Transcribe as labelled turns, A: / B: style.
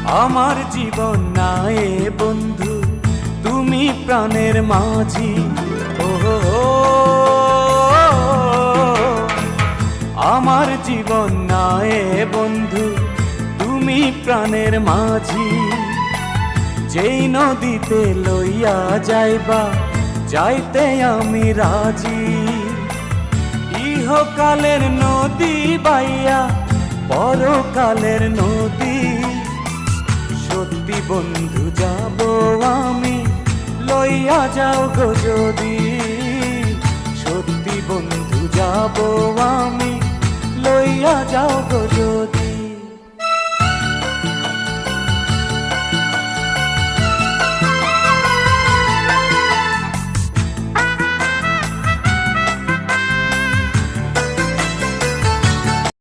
A: আমার জীবন নায়ে বন্ধু, তুমি প্রাণের মাঝি। ও আমার জীবন নায়ে বন্ধু, তুমি প্রাণের মাঝি। যেই নদীতে লইয়া যাইবা, যাইতে আমি রাজি। ইহকালের নদী বাইয়া পরকালের নদী, সত্যি বন্ধু যাব আমি, লইয়া যাও গো যদি। সত্যি বন্ধু যাব আমি, লইয়া যাও গো যদি।